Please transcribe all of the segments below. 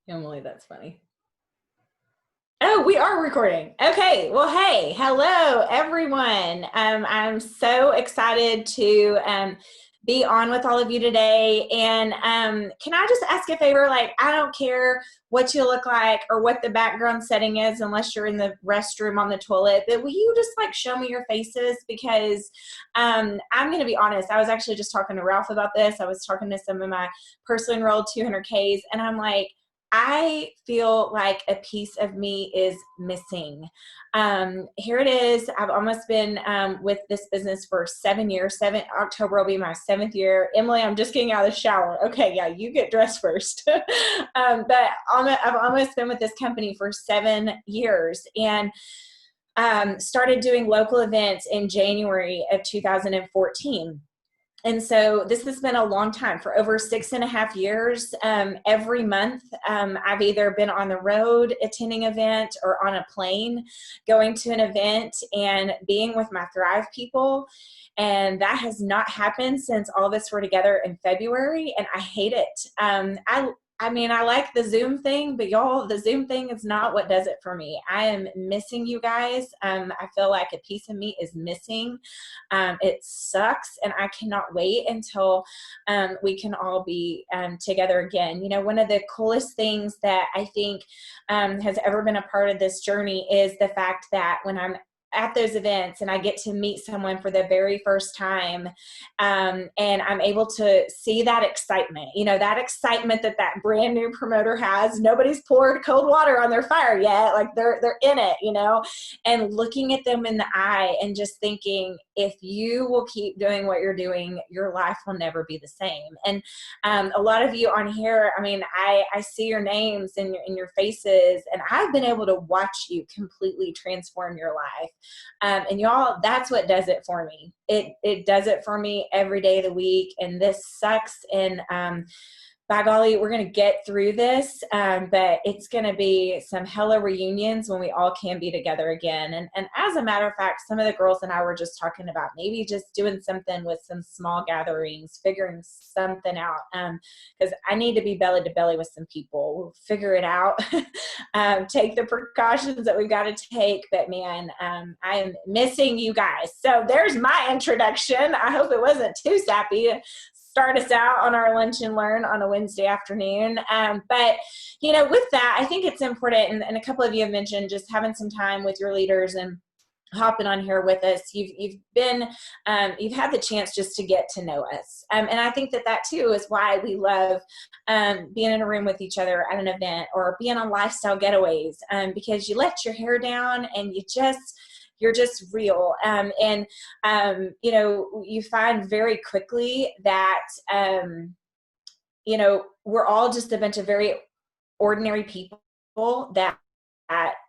Emily, that's funny. Oh, we are recording. Okay. Well, hey, hello, everyone. I'm so excited to be on with all of you today. And can I just ask a favor? Like, I don't care what you look like or what the background setting is, unless you're in the restroom on the toilet, but will you just like show me your faces? Because I'm going to be honest. I was actually just talking to Ralph about this. I was talking to some of my personally enrolled 200Ks, and I'm like, I feel like a piece of me is missing. Here it is. I've almost been with this business for 7 years. October will be my 7th year. Emily, I'm just getting out of the shower. Okay, yeah, you get dressed first. But I've almost been with this company for 7 years, and started doing local events in January of 2014. And so this has been a long time. For over 6.5 years. Every month, I've either been on the road attending an event or on a plane going to an event and being with my Thrive people. And that has not happened since all of us were together in February, and I hate it. I mean, I like the Zoom thing, but y'all, the Zoom thing is not what does it for me. I am missing you guys. I feel like a piece of me is missing. It sucks, and I cannot wait until we can all be together again. You know, one of the coolest things that I think has ever been a part of this journey is the fact that when I'm at those events and I get to meet someone for the very first time, and I'm able to see that excitement, you know, that excitement that brand new promoter has. Nobody's poured cold water on their fire yet. Like they're in it, you know, and looking at them in the eye and just thinking, if you will keep doing what you're doing, your life will never be the same. And a lot of you on here, I mean, I see your names and your faces, and I've been able to watch you completely transform your life. And y'all, that's what does it for me. It does it for me every day of the week. And this sucks. And by golly, we're going to get through this, but it's going to be some hella reunions when we all can be together again. And as a matter of fact, some of the girls and I were just talking about maybe just doing something with some small gatherings, figuring something out, because I need to be belly to belly with some people. We'll figure it out, take the precautions that we've got to take. But man, I am missing you guys. So there's my introduction. I hope it wasn't too sappy. Start us out on our lunch and learn on a Wednesday afternoon. But, you know, with that, I think it's important, and a couple of you have mentioned just having some time with your leaders and hopping on here with us. You've had the chance just to get to know us. And I think that too is why we love being in a room with each other at an event or being on lifestyle getaways, because you let your hair down and you're just real. You know, you find very quickly that, you know, we're all just a bunch of very ordinary people that,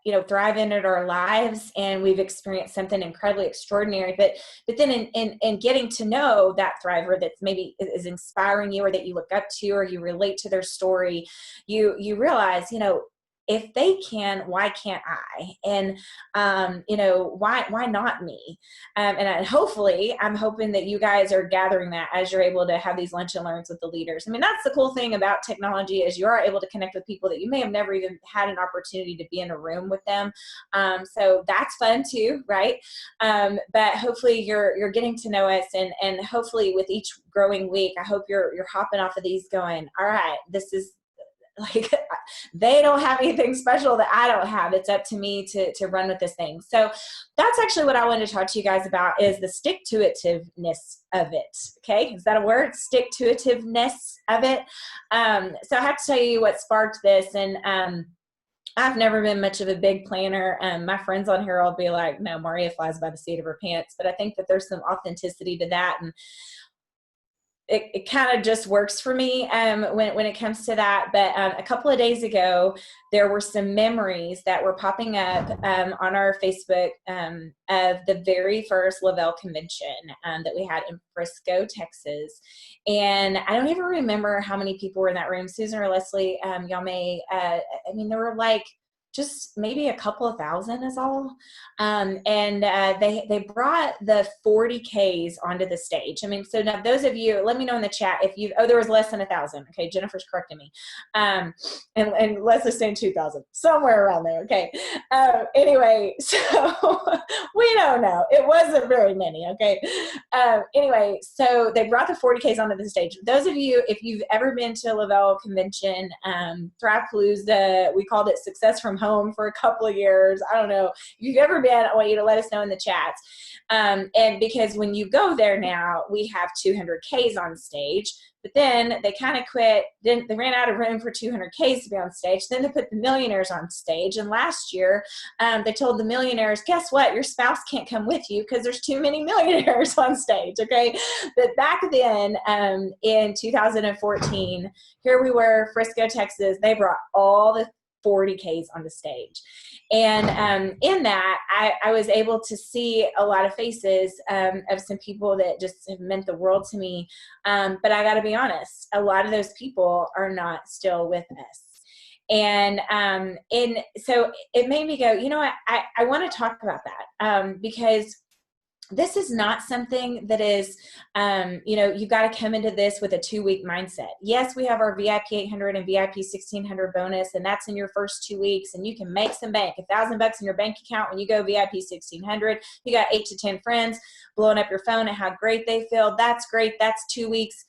you know, thrive in our lives, and we've experienced something incredibly extraordinary. But then in getting to know that thriver that's maybe is inspiring you, or that you look up to, or you relate to their story, you realize, you know, if they can, why can't I? And, you know, why not me? And hopefully, I'm hoping that you guys are gathering that as you're able to have these lunch and learns with the leaders. I mean, that's the cool thing about technology, is you are able to connect with people that you may have never even had an opportunity to be in a room with them. So that's fun too, right? But hopefully you're getting to know us, and hopefully with each growing week, I hope you're hopping off of these going, all right, this is, like, they don't have anything special that I don't have. It's up to me to run with this thing. So that's actually what I wanted to talk to you guys about, is the stick-to-itiveness of it. Okay. Is that a word? Stick-to-itiveness of it. So I have to tell you what sparked this. And, I've never been much of a big planner. My friends on here will be like, no, Mauria flies by the seat of her pants. But I think that there's some authenticity to that. And it kind of just works for me when it comes to that. But a couple of days ago, there were some memories that were popping up on our Facebook of the very first Lavelle convention that we had in Frisco, Texas. And I don't even remember how many people were in that room. Susan or Lesley, y'all may, I mean, there were like just maybe a couple of thousand is all. They brought the 40Ks onto the stage. I mean, so now those of you, let me know in the chat if you, there was less than 1,000. Okay. Jennifer's correcting me. And let's just say 2,000, somewhere around there. Okay. Anyway, so we don't know. It wasn't very many. Okay. Anyway, so they brought the 40Ks onto the stage. Those of you, if you've ever been to a Lavelle convention, Thrivepalooza, we called it Success from Home for a couple of years. I don't know. If you've ever been, I want you to let us know in the chats. And because when you go there now, we have 200Ks on stage, but then they kind of quit. Then they ran out of room for 200Ks to be on stage. Then they put the millionaires on stage. And last year, they told the millionaires, guess what? Your spouse can't come with you because there's too many millionaires on stage, okay? But back then, in 2014, here we were, Frisco, Texas. They brought all the 40Ks on the stage. And in that, I was able to see a lot of faces of some people that just have meant the world to me. But I got to be honest, a lot of those people are not still with us. And so it made me go, you know what, I want to talk about that because this is not something that is, you've got to come into this with a 2-week mindset. Yes, we have our VIP 800 and VIP 1600 bonus, and that's in your first 2 weeks, and you can make some bank. $1,000 in your bank account when you go VIP 1600. You got 8 to 10 friends blowing up your phone and how great they feel. That's great. That's 2 weeks.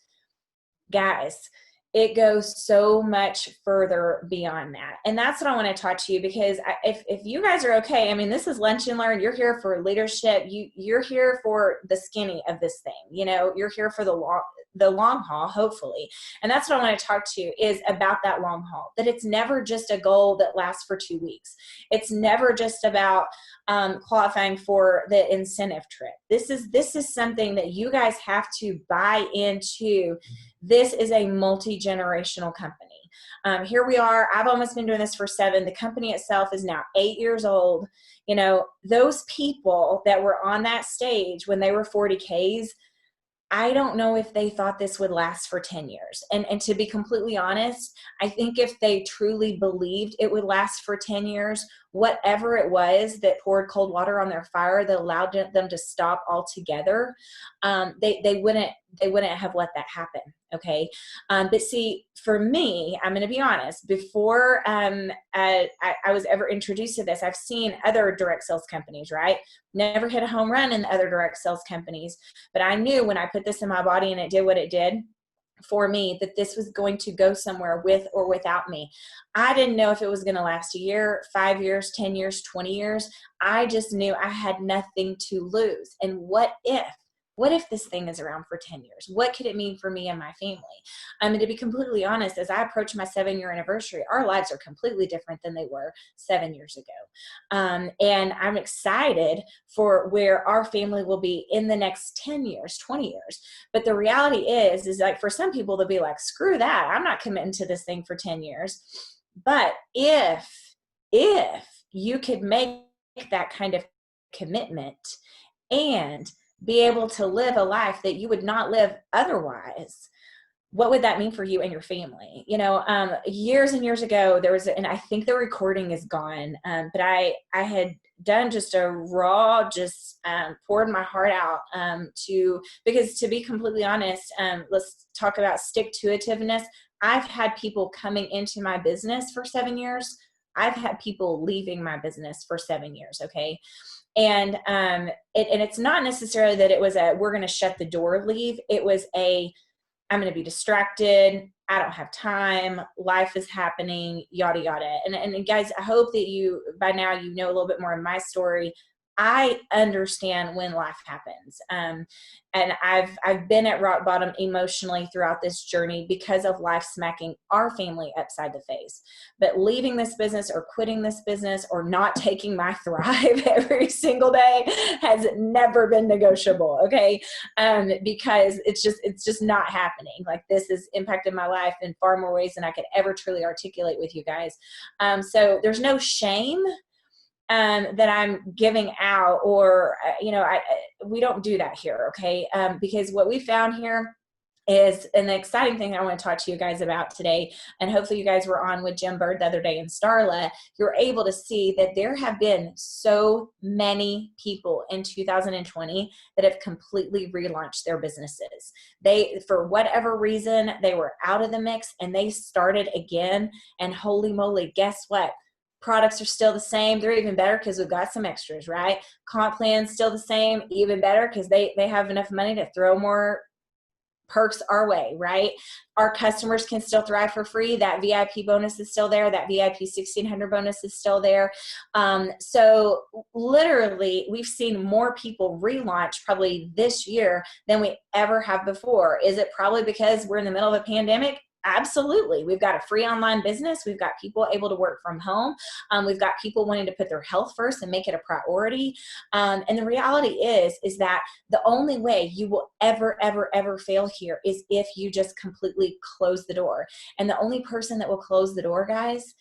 Guys, it goes so much further beyond that. And that's what I want to talk to you because if you guys are okay, I mean, this is Lunch and Learn. You're here for leadership. You're here for the skinny of this thing. You're here for the long haul, hopefully. And that's what I want to talk to you is about that long haul, that it's never just a goal that lasts for 2 weeks. It's never just about qualifying for the incentive trip. This is something that you guys have to buy into. This is a multi-generational company. Here we are. I've almost been doing this for 7. The company itself is now 8 years old. Those people that were on that stage when they were 40Ks, I don't know if they thought this would last for 10 years. And to be completely honest, I think if they truly believed it would last for 10 years, whatever it was that poured cold water on their fire that allowed them to stop altogether, they wouldn't have let that happen. Okay. But see, for me, I'm going to be honest, before I was ever introduced to this, I've seen other direct sales companies, right? Never hit a home run in other direct sales companies. But I knew when I put this in my body and it did what it did for me, that this was going to go somewhere with or without me. I didn't know if it was going to last a year, 5 years, 10 years, 20 years. I just knew I had nothing to lose. And what if this thing is around for 10 years? What could it mean for me and my family? I mean, to be completely honest, as I approach my 7-year anniversary, our lives are completely different than they were 7 years ago. And I'm excited for where our family will be in the next 10 years, 20 years. But the reality is like for some people, they'll be like, screw that. I'm not committing to this thing for 10 years. But if you could make that kind of commitment and be able to live a life that you would not live otherwise, what would that mean for you and your family? Years and years ago, there was, and I think the recording is gone, but I had done just a raw, poured my heart out because to be completely honest, let's talk about stick-to-itiveness. I've had people coming into my business for 7 years. I've had people leaving my business for 7 years. Okay. And it's not necessarily that it was we're going to shut the door leave. It was I'm going to be distracted. I don't have time. Life is happening, yada, yada. And guys, I hope that by now, you know a little bit more of my story. I understand when life happens. And I've been at rock bottom emotionally throughout this journey because of life smacking our family upside the face. But leaving this business or quitting this business or not taking my Thrive every single day has never been negotiable. Okay. Because it's just not happening. Like this has impacted my life in far more ways than I could ever truly articulate with you guys. So there's no shame that I'm giving out or, we don't do that here. Okay. Because what we found here is an exciting thing I want to talk to you guys about today. And hopefully you guys were on with Jim Bird the other day and Starla. You're able to see that there have been so many people in 2020 that have completely relaunched their businesses. They, for whatever reason, they were out of the mix and they started again. And holy moly, guess what? Products are still the same. They're even better because we've got some extras, right? Comp plan's still the same, even better because they have enough money to throw more perks our way, right? Our customers can still thrive for free. That VIP bonus is still there. That VIP 1600 bonus is still there. So literally we've seen more people relaunch probably this year than we ever have before. Is it probably because we're in the middle of a pandemic? Absolutely. We've got a free online business. We've got people able to work from home. We've got people wanting to put their health first and make it a priority. And the reality is that the only way you will ever, ever, ever fail here is if you just completely close the door. And the only person that will close the door, guys,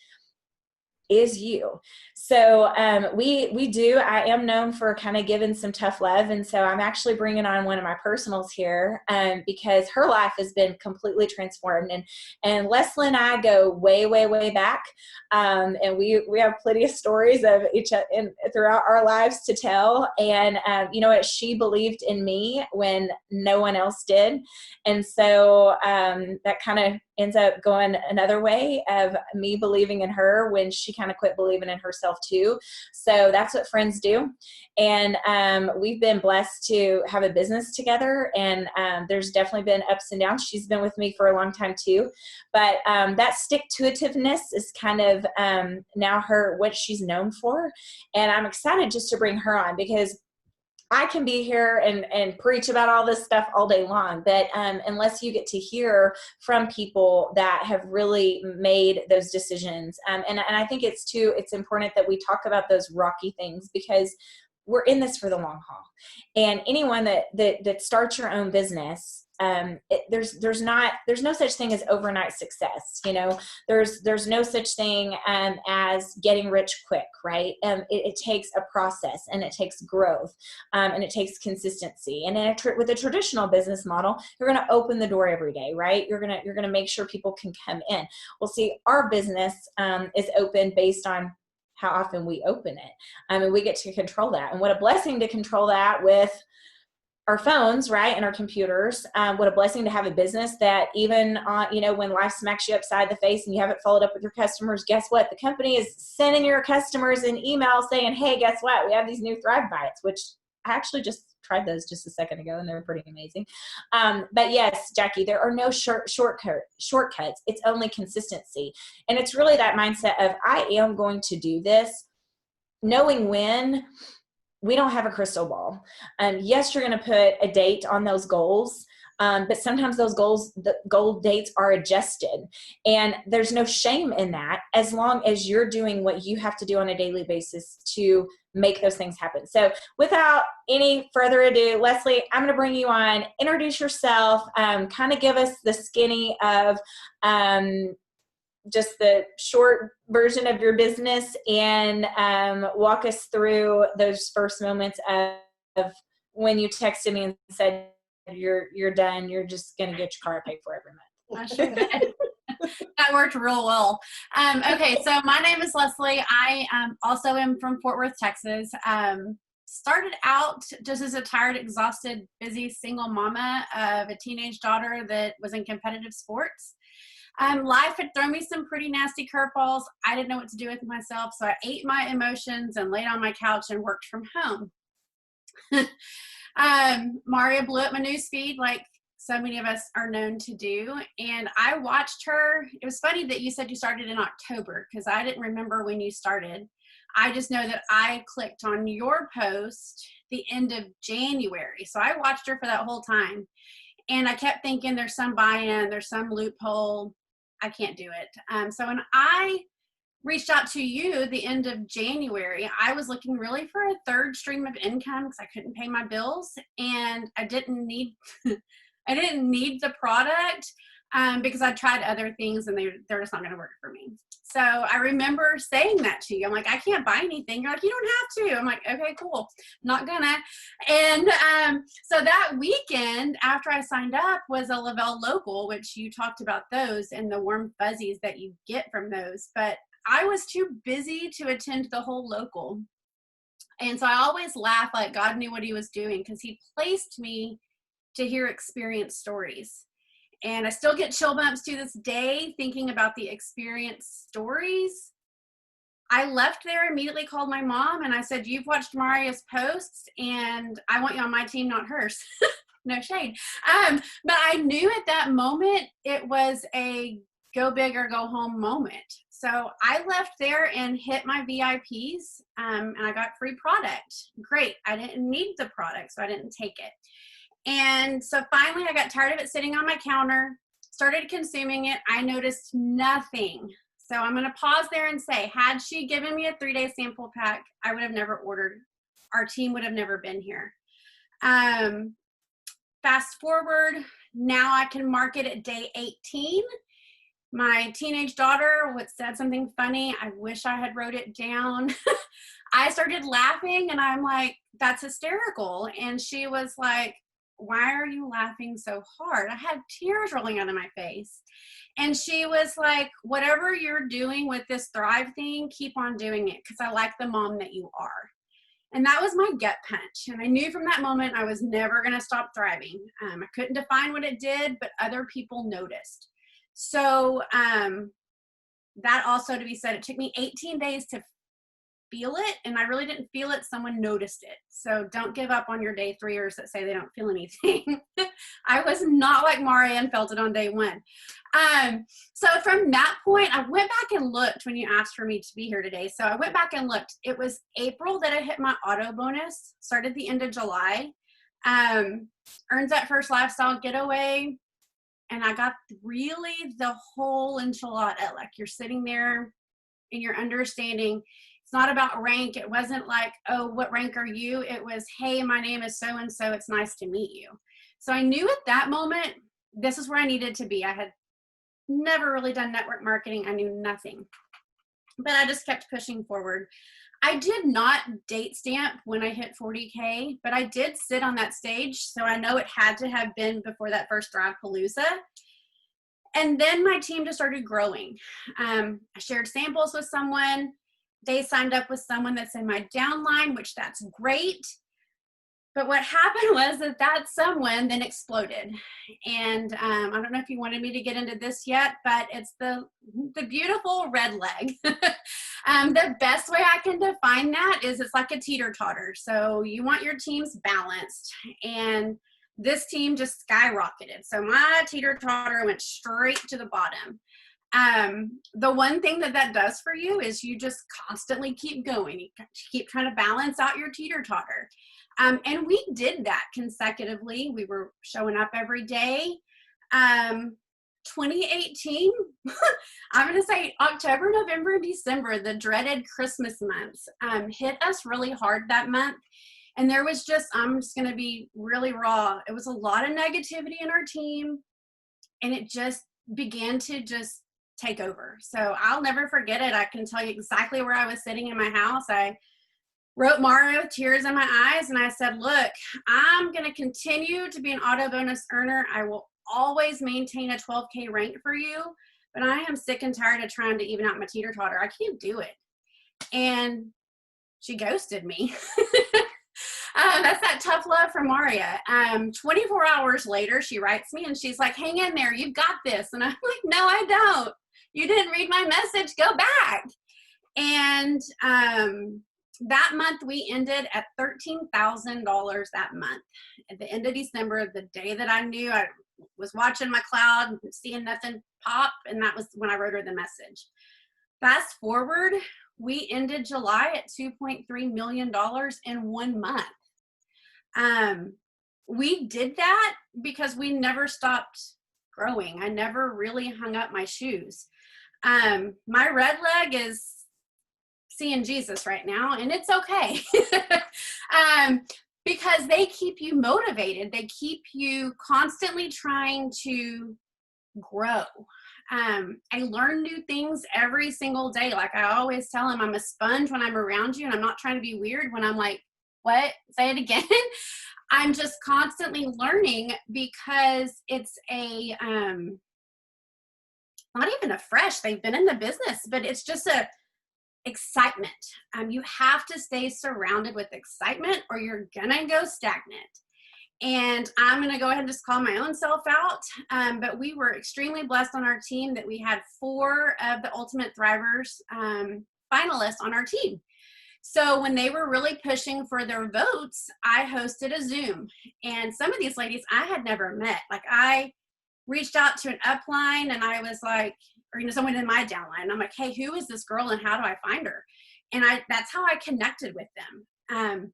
is you. So I am known for kind of giving some tough love. And so I'm actually bringing on one of my personals here because her life has been completely transformed. And Lesley and I go way, way, way back. And we have plenty of stories of each throughout our lives to tell. And you know what? She believed in me when no one else did. And so that kind of ends up going another way of me believing in her when she kind of quit believing in herself too. So that's what friends do. And we've been blessed to have a business together. And there's definitely been ups and downs. She's been with me for a long time too. But that stick-to-itiveness is kind of now what she's known for. And I'm excited just to bring her on because I can be here and preach about all this stuff all day long, but unless you get to hear from people that have really made those decisions, and I think it's important that we talk about those rocky things because we're in this for the long haul. And anyone that starts your own business, there's no such thing as overnight success. You know, there's no such thing as getting rich quick, right? It takes a process and it takes growth and it takes consistency. And with a traditional business model, you're going to open the door every day, right? You're going to make sure people can come in. Well, see, our business is open based on how often we open it. And we get to control that. And what a blessing to control that with our phones, right, and our computers. What a blessing to have a business that even, when life smacks you upside the face and you haven't followed up with your customers, guess what? The company is sending your customers an email saying, hey, guess what? We have these new Thrive Bites, which I actually just tried those just a second ago and they were pretty amazing. But yes, Jackie, there are no shortcuts. It's only consistency. And it's really that mindset of I am going to do this, knowing when. We don't have a crystal ball. Yes, you're going to put a date on those goals, but sometimes those the goal dates are adjusted. And there's no shame in that as long as you're doing what you have to do on a daily basis to make those things happen. So without any further ado, Lesley, I'm going to bring you on. Introduce yourself, kind of give us the skinny of just the short version of your business and walk us through those first moments of when you texted me and said, you're done. You're just going to get your car paid for every month. I sure did. That worked real well. Okay, so my name is Lesley. I also am from Fort Worth, Texas. Started out just as a tired, exhausted, busy single mama of a teenage daughter that was in competitive sports. Life had thrown me some pretty nasty curveballs. I didn't know what to do with myself, so I ate my emotions and laid on my couch and worked from home. Mauria blew up my newsfeed like so many of us are known to do, and I watched her. It was funny that you said you started in October because I didn't remember when you started. I just know that I clicked on your post the end of January, so I watched her for that whole time, and I kept thinking there's some buy-in, there's some loophole. I can't do it. So when I reached out to you the end of January, I was looking really for a third stream of income because I couldn't pay my bills and I didn't need the product. because I tried other things and they're just not going to work for me. So I remember saying that to you. I'm like, I can't buy anything. You're like, you don't have to. I'm like, okay, cool. Not gonna. And so that weekend after I signed up was a Lavelle local, which you talked about those and the warm fuzzies that you get from those. But I was too busy to attend the whole local. And so I always laugh like God knew what he was doing, because he placed me to hear experience stories. And I still get chill bumps to this day thinking about the experience stories. I left there, immediately called my mom, and I said, you've watched Mauria's posts, and I want you on my team, not hers. No shade. But I knew at that moment it was a go big or go home moment. So I left there and hit my VIPs, and I got free product. Great. I didn't need the product, so I didn't take it. And so finally I got tired of it sitting on my counter, started consuming it. I noticed nothing. So I'm going to pause there and say, had she given me a 3-day sample pack, I would have never ordered. Our team would have never been here. Fast forward, now I can market at day 18. My teenage daughter said something funny. I wish I had wrote it down. I started laughing and I'm like, that's hysterical. And she was like, why are you laughing so hard? I had tears rolling out of my face. And she was like, whatever you're doing with this Thrive thing, keep on doing it, because I like the mom that you are. And that was my gut punch. And I knew from that moment I was never going to stop thriving. I couldn't define what it did, but other people noticed. So that also to be said, it took me 18 days to feel it, and I really didn't feel it. Someone noticed it. So don't give up on your day 3ers that say they don't feel anything. I was not like Mauria and felt it on day 1. So from that point, I went back and looked when you asked for me to be here today. So I went back and looked. It was April that I hit my auto bonus, started the end of July, earned that first lifestyle getaway, and I got really the whole enchilada. Like, you're sitting there and you're understanding. It's not about rank. It wasn't like, oh, what rank are you? It was, hey, my name is so-and-so. It's nice to meet you. So I knew at that moment, this is where I needed to be. I had never really done network marketing. I knew nothing, but I just kept pushing forward. I did not date stamp when I hit 40K, but I did sit on that stage. So I know it had to have been before that first Thrive Palooza. And then my team just started growing. I shared samples with someone. They signed up with someone that's in my downline, which that's great. But what happened was that someone then exploded. And I don't know if you wanted me to get into this yet, but it's the beautiful red leg. The best way I can define that is it's like a teeter-totter. So you want your teams balanced. And this team just skyrocketed. So my teeter-totter went straight to the bottom. The one thing that does for you is you just constantly keep going. You keep trying to balance out your teeter-totter. And we did that consecutively. We were showing up every day. 2018, I'm going to say October, November, and December, the dreaded Christmas months, hit us really hard that month. And there was just, I'm just going to be really raw. It was a lot of negativity in our team, and it just began to just take over. So I'll never forget it. I can tell you exactly where I was sitting in my house. I wrote Mauria with tears in my eyes, and I said, look, I'm going to continue to be an auto bonus earner. I will always maintain a 12K rank for you, but I am sick and tired of trying to even out my teeter-totter. I can't do it. And she ghosted me. That's that tough love from Mauria. 24 hours later, she writes me and she's like, hang in there, you've got this. And I'm like, no, I don't. You didn't read my message, go back. And that month we ended at $13,000 that month. At the end of December, the day that I knew, I was watching my cloud, seeing nothing pop, and that was when I wrote her the message. Fast forward, we ended July at $2.3 million in 1 month. We did that because we never stopped growing. I never really hung up my shoes. My red leg is seeing Jesus right now, and it's okay. Because they keep you motivated. They keep you constantly trying to grow. I learn new things every single day. Like I always tell them, I'm a sponge when I'm around you, and I'm not trying to be weird when I'm like, what? Say it again. I'm just constantly learning because it's a, not even a fresh, they've been in the business, but it's just a excitement. You have to stay surrounded with excitement or you're gonna go stagnant. And I'm going to go ahead and just call my own self out. But we were extremely blessed on our team that we had 4 of the Ultimate Thrivers finalists on our team. So when they were really pushing for their votes, I hosted a Zoom. And some of these ladies I had never met. Like I reached out to an upline and I was like, or someone in my downline. I'm like, hey, who is this girl and how do I find her? And that's how I connected with them.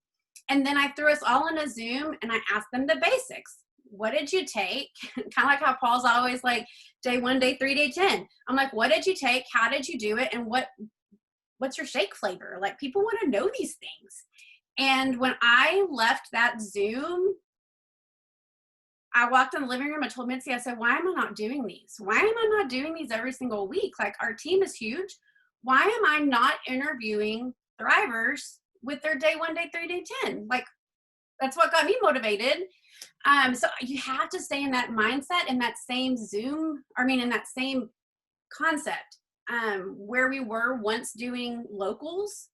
And then I threw us all in a Zoom and I asked them the basics. What did you take? Kind of like how Paul's always like day 1, day 3, day 10. I'm like, what did you take? How did you do it? And what's your shake flavor? Like people want to know these things. And when I left that Zoom, I walked in the living room. I told Mitzi, I said, why am I not doing these? Why am I not doing these every single week? Like our team is huge. Why am I not interviewing thrivers with their day 1, day 3, day 10? Like that's what got me motivated. So you have to stay in that mindset, in that same in that same concept. Where we were once doing locals,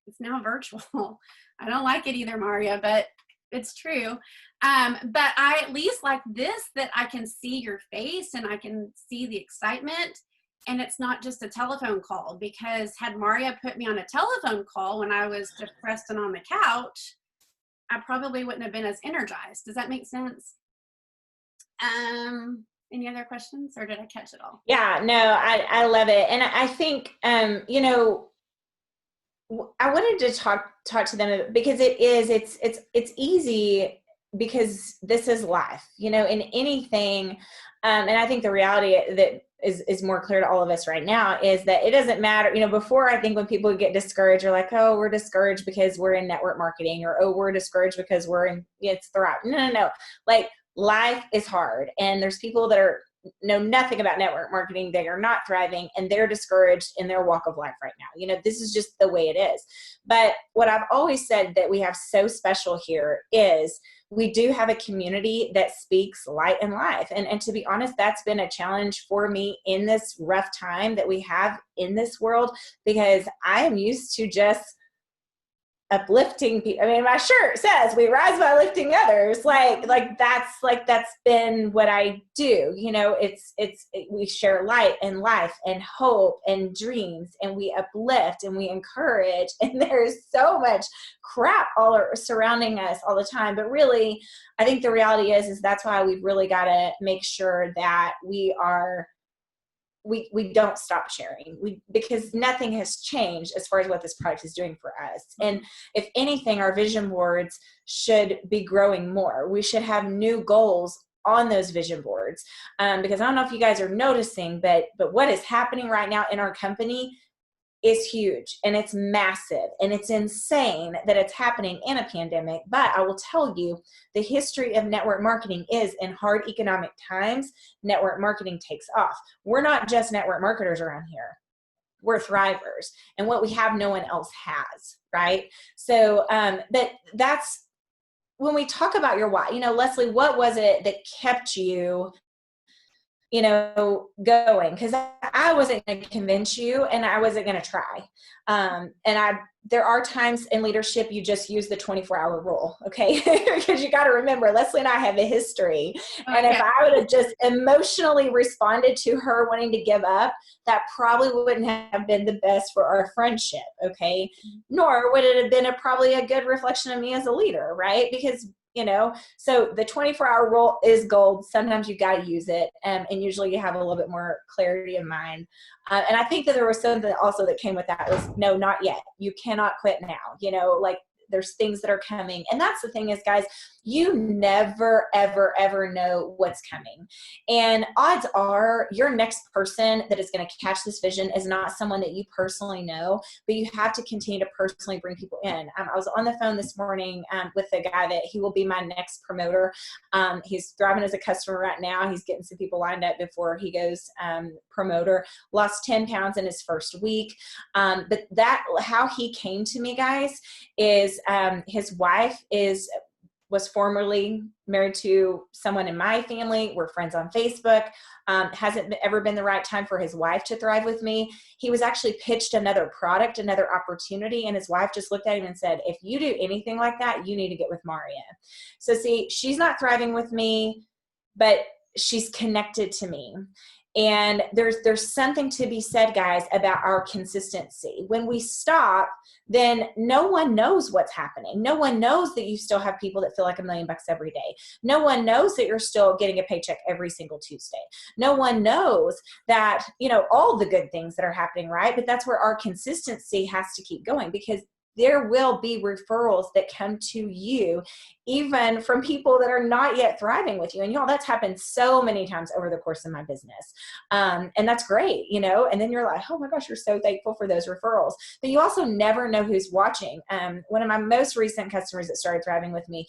it's now virtual. I don't like it either, Mauria, but it's true. But I at least like this, that I can see your face and I can see the excitement. And it's not just a telephone call, because had Mauria put me on a telephone call when I was depressed and on the couch, I probably wouldn't have been as energized. Does that make sense? Any other questions, or did I catch it all? Yeah, no, I love it. And I think, you know, I wanted to talk to them because it's easy, because this is life, you know, in anything. And I think the reality that is more clear to all of us right now is that it doesn't matter. You know, before, I think when people get discouraged, are like, oh, we're discouraged because we're in network marketing, or, oh, we're discouraged because we're in, it's Thrive. No. Like life is hard. And there's people that know nothing about network marketing. They are not thriving and they're discouraged in their walk of life right now. You know, this is just the way it is. But what I've always said that we have so special here is we do have a community that speaks light and life. And to be honest, that's been a challenge for me in this rough time that we have in this world, because I am used to just uplifting people. I mean, my shirt says we rise by lifting others. That's been what I do. You know, we share light and life and hope and dreams, and we uplift and we encourage. And there's so much crap surrounding us all the time. But really, I think the reality is that's why we've really got to make sure that we don't stop sharing, because nothing has changed as far as what this product is doing for us. And if anything, our vision boards should be growing more. We should have new goals on those vision boards, because I don't know if you guys are noticing, but what is happening right now in our company is huge, and it's massive, and it's insane that it's happening in a pandemic. But I will tell you, the history of network marketing is, in hard economic times, network marketing takes off. We're not just network marketers around here. We're thrivers, and what we have, no one else has, right? So, but that's when we talk about your why. You know, Lesley, what was it that kept you going? Because I wasn't going to convince you, and I wasn't going to try. There are times in leadership you just use the 24-hour rule, okay? Because you got to remember, Lesley and I have a history. Okay. And if I would have just emotionally responded to her wanting to give up, that probably wouldn't have been the best for our friendship, okay? Nor would it have been probably a good reflection of me as a leader, right? Because so the 24-hour rule is gold. Sometimes you got to use it. And usually you have a little bit more clarity of mind. And I think that there was something also that came with that was, no, not yet. You cannot quit now. there's things that are coming. And that's the thing is, guys, you never, ever, ever know what's coming. And odds are your next person that is going to catch this vision is not someone that you personally know, but you have to continue to personally bring people in. I was on the phone this morning with a guy that he will be my next promoter. He's thriving as a customer right now. He's getting some people lined up before he goes promoter. Lost 10 pounds in his first week. But how he came to me, guys, is his wife was formerly married to someone in my family. We're friends on Facebook. Hasn't ever been the right time for his wife to thrive with me. He was actually pitched another product, another opportunity, and his wife just looked at him and said, if you do anything like that, you need to get with Mauria. So see, she's not thriving with me, but she's connected to me. And there's something to be said, guys, about our consistency. When we stop, then no one knows what's happening. No one knows that you still have people that feel like $1 million every day. No one knows that you're still getting a paycheck every single Tuesday. No one knows that, all the good things that are happening, right? But that's where our consistency has to keep going, because there will be referrals that come to you, even from people that are not yet thriving with you. And y'all, that's happened so many times over the course of my business. And that's great, and then you're like, oh my gosh, you're so thankful for those referrals. But you also never know who's watching. One of my most recent customers that started thriving with me,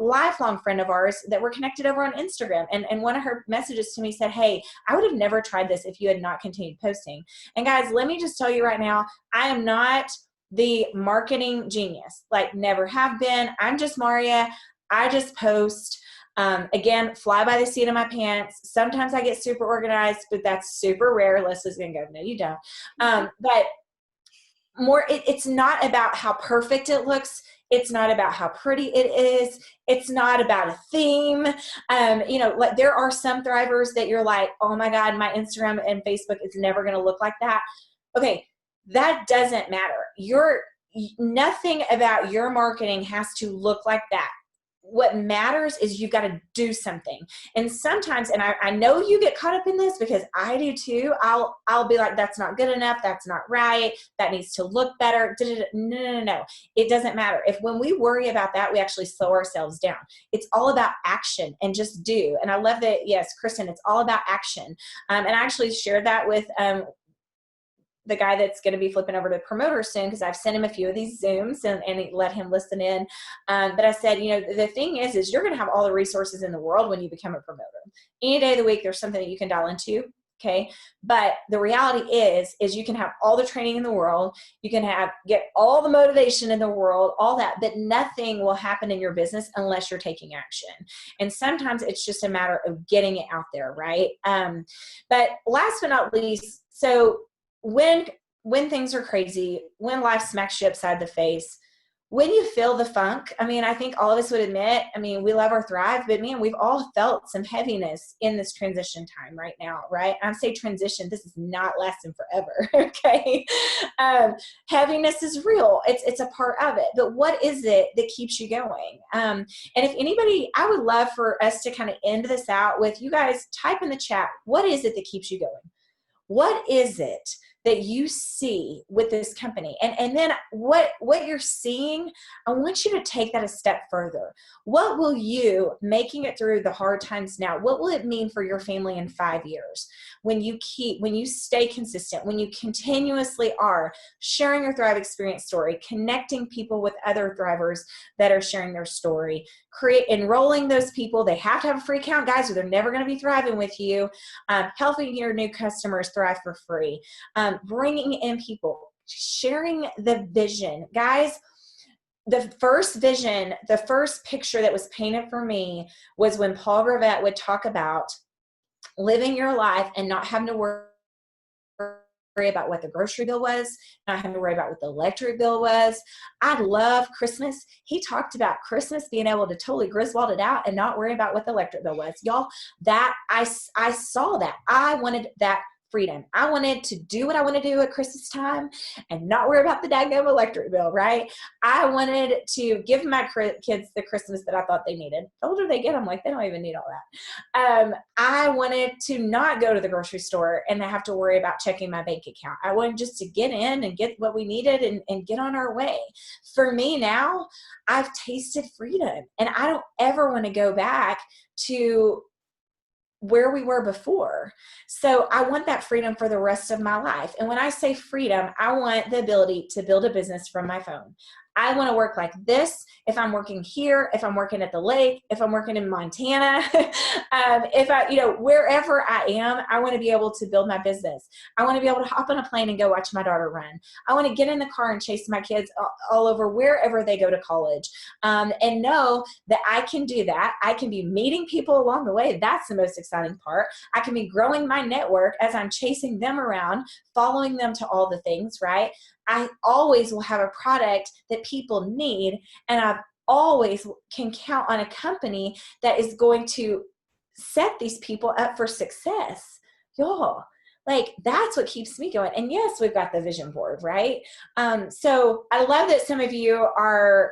lifelong friend of ours that we're connected over on Instagram. And one of her messages to me said, hey, I would have never tried this if you had not continued posting. And guys, let me just tell you right now, I am not the marketing genius, like never have been. I'm just Mauria. I just post. Again, fly by the seat of my pants. Sometimes I get super organized, but that's super rare. Lesley's gonna go, no, you don't. But more, it's not about how perfect it looks. It's not about how pretty it is. It's not about a theme. Like there are some thrivers that you're like, oh my God, my Instagram and Facebook is never gonna look like that. Okay. That doesn't matter. Nothing about your marketing has to look like that. What matters is you've got to do something. And sometimes, and I know you get caught up in this because I do too. I'll be like, that's not good enough. That's not right. That needs to look better. No. It doesn't matter. When we worry about that, we actually slow ourselves down. It's all about action and just do. And I love that. Yes, Kristen, it's all about action. And I actually shared that with, the guy that's going to be flipping over to promoter soon, because I've sent him a few of these Zooms and let him listen in. But I said, the thing is you're going to have all the resources in the world when you become a promoter. Any day of the week, there's something that you can dial into. Okay. But the reality is you can have all the training in the world. You can get all the motivation in the world, all that, but nothing will happen in your business unless you're taking action. And sometimes it's just a matter of getting it out there. Right. But last but not least, so when things are crazy, when life smacks you upside the face, when you feel the funk, I think all of us would admit, we love our thrive, but man, we've all felt some heaviness in this transition time right now, right? I say transition, this is not lasting forever, okay? Heaviness is real. It's a part of it, but what is it that keeps you going? And if anybody, I would love for us to kind of end this out with you guys type in the chat, what is it that keeps you going? What is it that you see with this company? And then what you're seeing, I want you to take that a step further. What will you, making it through the hard times now, what will it mean for your family in 5 years? When you stay consistent, when you continuously are sharing your Thrive Experience story, connecting people with other thrivers that are sharing their story, enrolling those people. They have to have a free account, guys, or they're never going to be thriving with you. Helping your new customers thrive for free. Bringing in people, sharing the vision. Guys, the first vision, the first picture that was painted for me was when Paul Gravett would talk about living your life and not having to worry about what the grocery bill was, not having to worry about what the electric bill was. I love Christmas. He talked about Christmas being able to totally Griswold it out and not worry about what the electric bill was. Y'all, that I saw that. I wanted that freedom. I wanted to do what I want to do at Christmas time and not worry about the daggone electric bill, right? I wanted to give my kids the Christmas that I thought they needed. The older they get, I'm like, they don't even need all that. I wanted to not go to the grocery store and have to worry about checking my bank account. I wanted just to get in and get what we needed and get on our way. For me now, I've tasted freedom, and I don't ever want to go back to where we were before. So I want that freedom for the rest of my life. And when I say freedom, I want the ability to build a business from my phone. I want to work like this. If I'm working here, if I'm working at the lake, if I'm working in Montana, if I, wherever I am, I want to be able to build my business. I want to be able to hop on a plane and go watch my daughter run. I want to get in the car and chase my kids all over wherever they go to college, and know that I can do that. I can be meeting people along the way. That's the most exciting part. I can be growing my network as I'm chasing them around, following them to all the things, right? I always will have a product that people need, and I always can count on a company that is going to set these people up for success. Y'all, like, that's what keeps me going. And yes, we've got the vision board, right? So I love that some of you are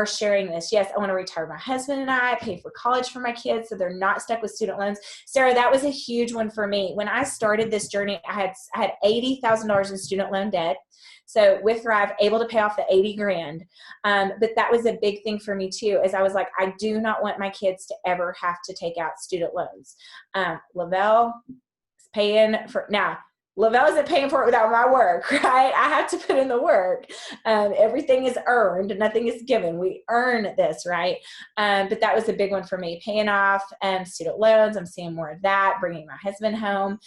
sharing this. Yes, I want to retire my husband and I pay for college for my kids so they're not stuck with student loans. Sarah, that was a huge one for me. When I started this journey, I had $80,000 in student loan debt. So with Thrive, able to pay off the 80 grand. But that was a big thing for me too, is I was like, I do not want my kids to ever have to take out student loans. Lavelle is paying for, now, Lavelle isn't paying for it without my work, right? I have to put in the work. Everything is earned, nothing is given. We earn this, right? But that was a big one for me, paying off student loans. I'm seeing more of that, bringing my husband home.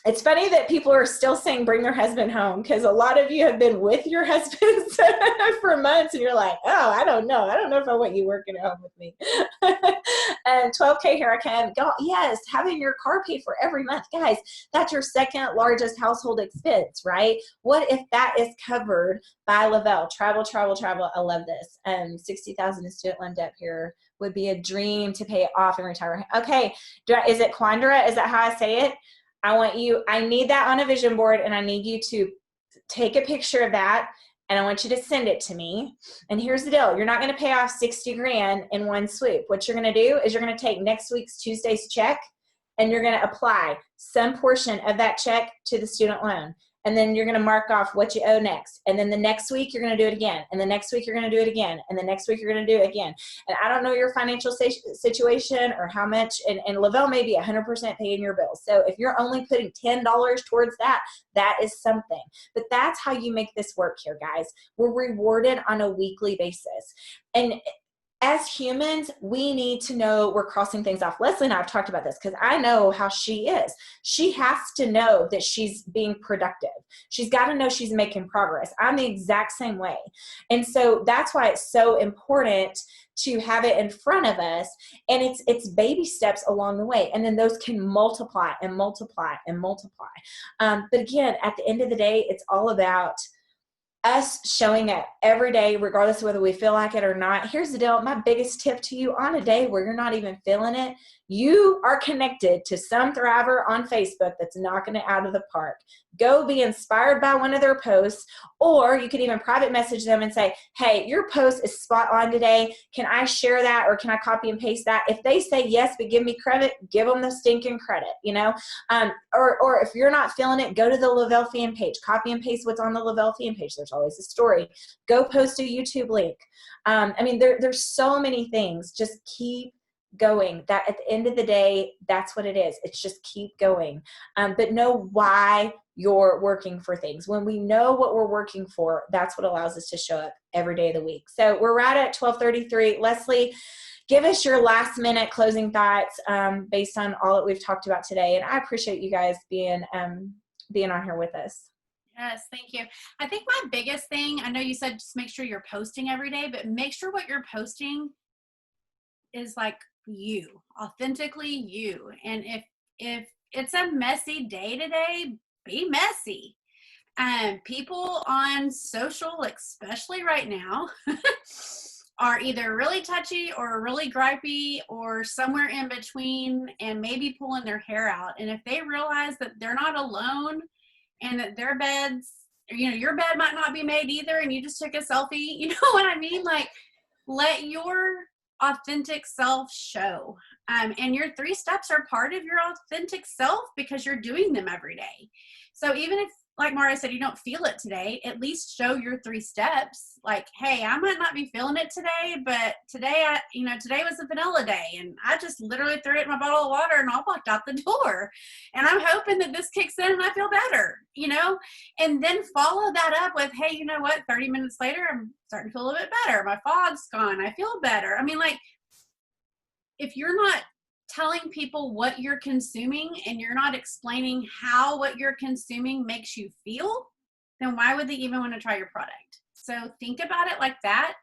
It's funny that people are still saying bring their husband home, because a lot of you have been with your husbands for months and you're like, oh, I don't know if I want you working at home with me. And 12K haircut, yes, having your car paid for every month. Guys, that's your second largest household expense, right? What if that is covered by Lavelle? Travel. I love this. 60,000 in student loan debt here would be a dream to pay it off and retire. Okay, is it Quandra? Is that how I say it? I need that on a vision board, and I need you to take a picture of that, and I want you to send it to me. And here's the deal. You're not going to pay off 60 grand in one swoop. What you're going to do is you're going to take next week's Tuesday's check, and you're going to apply some portion of that check to the student loan. And then you're going to mark off what you owe next. And then the next week, you're going to do it again. And the next week, you're going to do it again. And the next week, you're going to do it again. And I don't know your financial situation or how much, and Lavelle may be 100% paying your bills. So if you're only putting $10 towards that, that is something. But that's how you make this work here, guys. We're rewarded on a weekly basis. And as humans, we need to know we're crossing things off. Lesley and I have talked about this because I know how she is. She has to know that she's being productive. She's got to know she's making progress. I'm the exact same way. And so that's why it's so important to have it in front of us. And it's baby steps along the way. And then those can multiply and multiply and multiply. But again, at the end of the day, it's all about us showing up every day, regardless of whether we feel like it or not. Here's the deal. My biggest tip to you: on a day where you're not even feeling it, you are connected to some thriver on Facebook that's knocking it out of the park. Go be inspired by one of their posts, or you could even private message them and say, hey, your post is spot on today. Can I share that, or can I copy and paste that? If they say yes, but give me credit, give them the stinking credit, or if you're not feeling it, go to the Lavelle fan page, copy and paste what's on the Lavelle fan page. There's always a story. Go post a YouTube link. There's so many things. Just keep going. That at the end of the day, that's what it is. It's just keep going. But know why you're working for things. When we know what we're working for, that's what allows us to show up every day of the week. So we're right at 12:33. Lesley, give us your last minute closing thoughts based on all that we've talked about today. And I appreciate you guys being on here with us. Yes, thank you. I think my biggest thing, I know you said just make sure you're posting every day, but make sure what you're posting is like you, authentically you. And if it's a messy day today, be messy. People on social, especially right now, are either really touchy or really gripey or somewhere in between and maybe pulling their hair out. And if they realize that they're not alone and that their beds, you know, your bed might not be made either and you just took a selfie, you know what I mean? Like, let your authentic self show. And your 3 steps are part of your authentic self because you're doing them every day. So even if, like Mauria said, you don't feel it today, at least show your 3 steps. Like, hey, I might not be feeling it today, but today today was a vanilla day and I just literally threw it in my bottle of water and I walked out the door. And I'm hoping that this kicks in and I feel better, you know? And then follow that up with, hey, you know what? 30 minutes later, I'm starting to feel a little bit better. My fog's gone. I feel better. I mean, like, if you're not telling people what you're consuming and you're not explaining how what you're consuming makes you feel, then why would they even want to try your product? So think about it like that.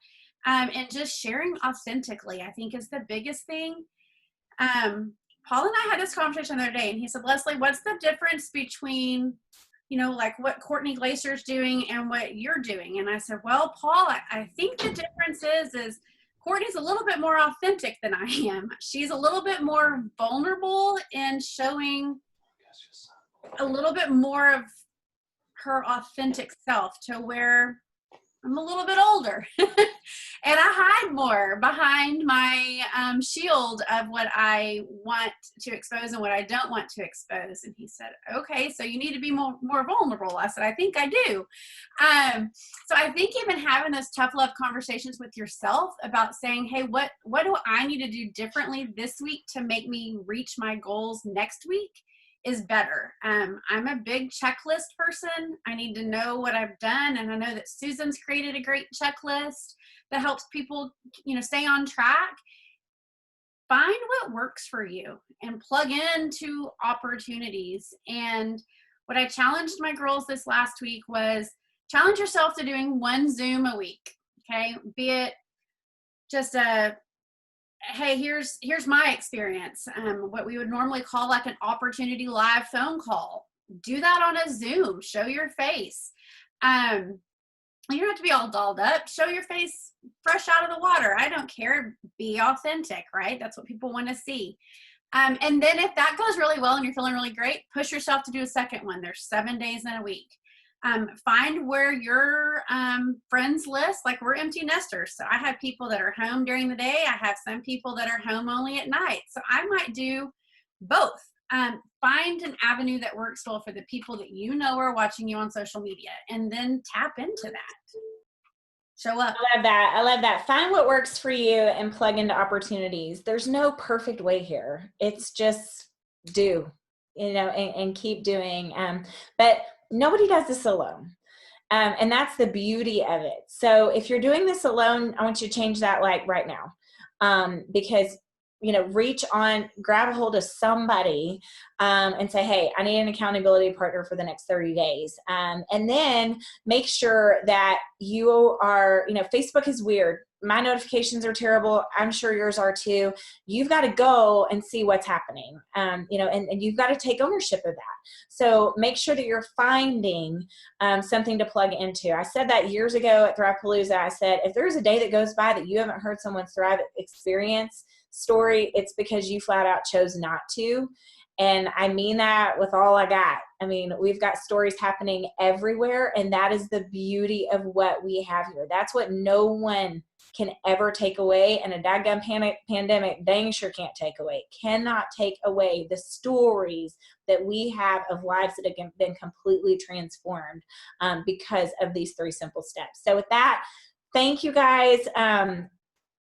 And just sharing authentically, I think, is the biggest thing. Paul and I had this conversation the other day, and he said, Lesley, what's the difference between, you know, like what Courtney Glacier's doing and what you're doing? And I said, well, Paul, I think the difference is Courtney's a little bit more authentic than I am. She's a little bit more vulnerable in showing a little bit more of her authentic self, to where I'm a little bit older and I hide more behind my shield of what I want to expose and what I don't want to expose. And he said, okay, so you need to be more vulnerable. I said, I think I do. So I think even having those tough love conversations with yourself about saying, hey, what do I need to do differently this week to make me reach my goals next week is better. I'm a big checklist person. I need to know what I've done. And I know that Susan's created a great checklist that helps people, you know, stay on track. Find what works for you and plug into opportunities. And what I challenged my girls this last week was challenge yourself to doing 1 Zoom a week. Okay. Be it just hey, here's my experience. What we would normally call like an opportunity live phone call. Do that on a Zoom. Show your face. You don't have to be all dolled up. Show your face fresh out of the water. I don't care. Be authentic, right? That's what people want to see. And then if that goes really well and you're feeling really great, push yourself to do a second one. There's 7 days in a week. Find where your friends list, like we're empty nesters. So I have people that are home during the day. I have some people that are home only at night. So I might do both. Find an avenue that works well for the people that you know are watching you on social media, and then tap into that. Show up. I love that. I love that. Find what works for you and plug into opportunities. There's no perfect way here. It's just do, you know, and keep doing. But nobody does this alone. And that's the beauty of it. So if you're doing this alone, I want you to change that like right now. Because, you know, reach on, grab a hold of somebody and say, hey, I need an accountability partner for the next 30 days. And then make sure that you are, you know, Facebook is weird. My notifications are terrible. I'm sure yours are too. You've got to go and see what's happening, you know, and you've got to take ownership of that. So make sure that you're finding something to plug into. I said that years ago at Thrivepalooza. I said, if there's a day that goes by that you haven't heard someone's Thrive experience story, it's because you flat out chose not to. And I mean that with all I got. I mean, we've got stories happening everywhere, and that is the beauty of what we have here. That's what no one can ever take away, and a daggum pandemic dang sure can't take away. Cannot take away the stories that we have of lives that have been completely transformed because of these 3 simple steps. So with that, thank you guys.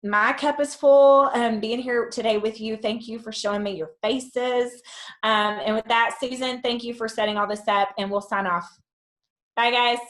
My cup is full being here today with you. Thank you for showing me your faces. And with that, Susan, thank you for setting all this up, and we'll sign off. Bye, guys.